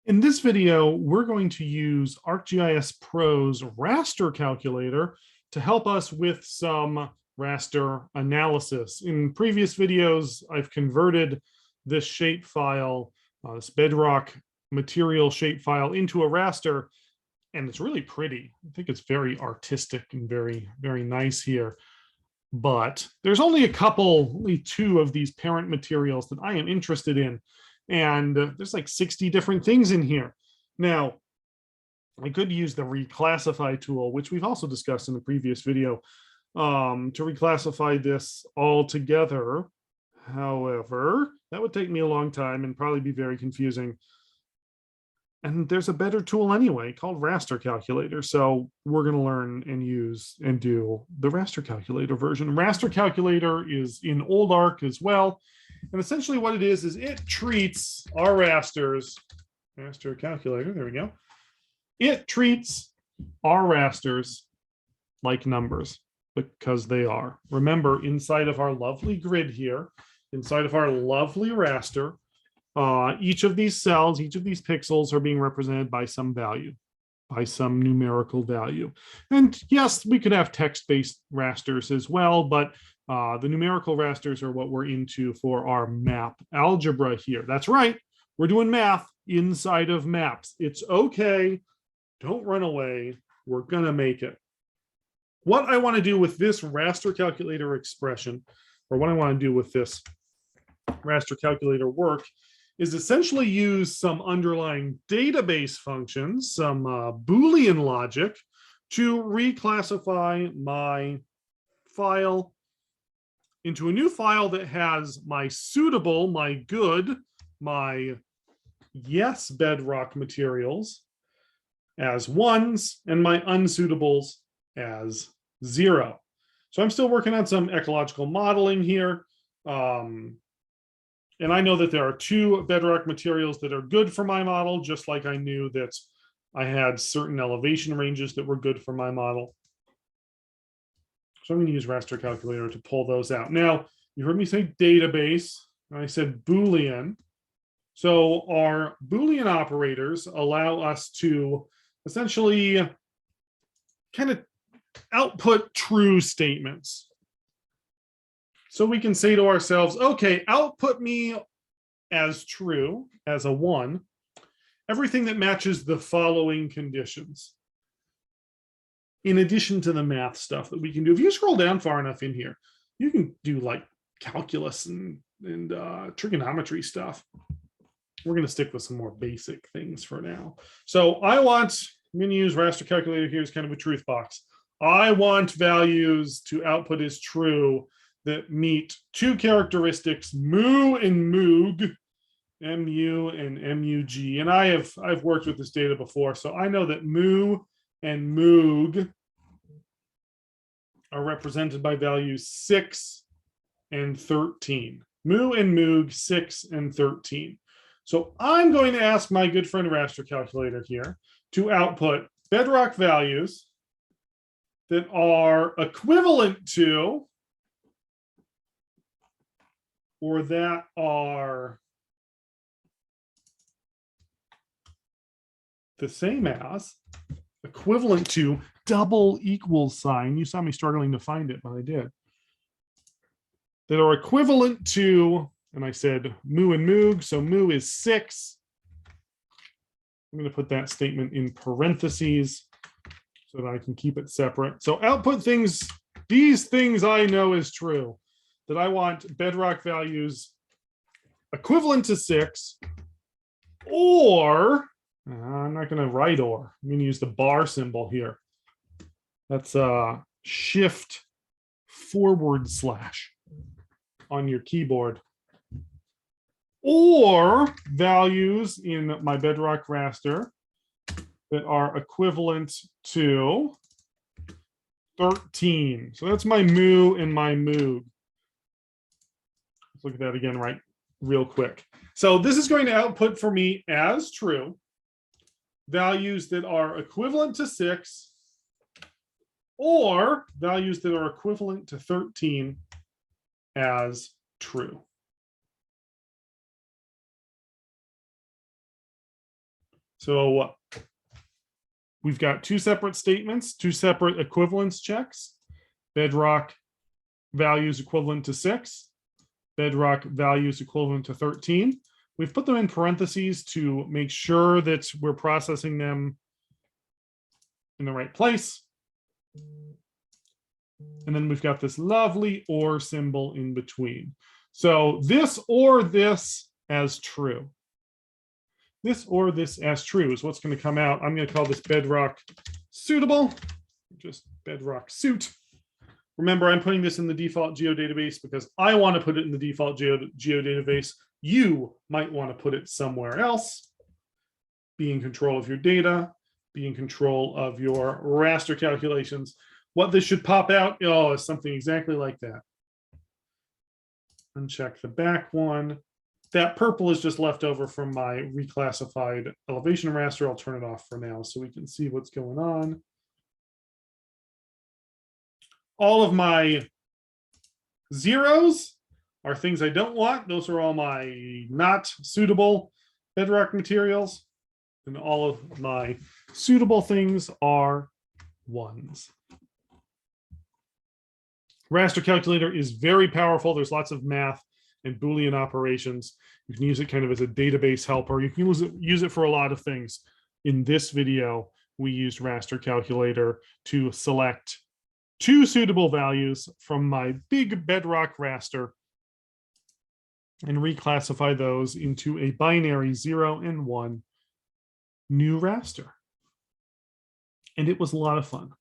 In this video, we're going to use ArcGIS Pro's raster calculator to help us with some raster analysis. In previous videos, I've converted this shapefile, this bedrock material shapefile, into a raster, and it's really pretty. I think it's very artistic and very, very nice here. But there's only two of these parent materials that I am interested in. And there's like 60 different things in here. Now, I could use the reclassify tool, which we've also discussed in the previous video, to reclassify this all together. However, that would take me a long time and probably be very confusing. And there's a better tool anyway called Raster Calculator. So we're going to learn and use and do the Raster Calculator version. Raster Calculator is in old Arc as well. And essentially what it is it treats our rasters, raster calculator, there we go. It treats our rasters like numbers because they are. Remember, inside of our lovely grid here, inside of our lovely raster, each of these cells, each of these pixels are being represented by some value, by some numerical value. And yes, we could have text-based rasters as well, but the numerical rasters are what we're into for our map algebra here. That's right. We're doing math inside of maps. It's okay. Don't run away. We're going to make it. What I want to do with this raster calculator expression, or what I want to do with this raster calculator work, is essentially use some underlying database functions, some Boolean logic, to reclassify my file into a new file that has my suitable, my good, my yes bedrock materials as ones and my unsuitables as 0. So I'm still working on some ecological modeling here. And I know that there are 2 bedrock materials that are good for my model, just like I knew that I had certain elevation ranges that were good for my model. So I'm going to use Raster Calculator to pull those out. Now, you heard me say database, and I said Boolean. So our Boolean operators allow us to essentially kind of output true statements. So we can say to ourselves, okay, output me as true, as a 1, everything that matches the following conditions. In addition to the math stuff that we can do. If you scroll down far enough in here, you can do like calculus and trigonometry stuff. We're going to stick with some more basic things for now. So I'm going to use Raster Calculator here as kind of a truth box. I want values to output as true that meet 2 characteristics, mu and moog, mu and mug. And I've worked with this data before, so I know that mu and moog are represented by values 6 and 13. Mu and moog, 6 and 13. So I'm going to ask my good friend Raster Calculator here to output bedrock values that are equivalent to, or that are the same as, equivalent to, double equal sign. You saw me struggling to find it, but I did. That are equivalent to, and I said mu and moog, so mu is 6. I'm going to put that statement in parentheses so that I can keep it separate. So output things, these things I know is true, that I want bedrock values equivalent to 6, or, I'm not going to write or, I'm going to use the bar symbol here. That's shift / on your keyboard. Or values in my bedrock raster that are equivalent to 13. So that's my mu and my moog. Let's look at that again real quick. So this is going to output for me as true values that are equivalent to 6, or values that are equivalent to 13 as true. So we've got two separate statements, two separate equivalence checks. Bedrock values equivalent to 6. Bedrock values equivalent to 13. We've put them in parentheses to make sure that we're processing them in the right place. And then we've got this lovely OR symbol in between. So this or this as true. This or this as true is what's going to come out. I'm going to call this bedrock suitable, just bedrock suit. Remember, I'm putting this in the default geodatabase because I want to put it in the default geodatabase. You might want to put it somewhere else. Be in control of your data, be in control of your raster calculations. What this should pop out, oh, is something exactly like that. Uncheck the back one. That purple is just left over from my reclassified elevation raster. I'll turn it off for now so we can see what's going on. All of my zeros are things I don't want. Those are all my not suitable bedrock materials. And all of my suitable things are ones. Raster calculator is very powerful. There's lots of math and Boolean operations. You can use it kind of as a database helper. You can use it for a lot of things. In this video, we used raster calculator to select two suitable values from my big bedrock raster and reclassify those into a binary 0 and 1 new raster. And it was a lot of fun.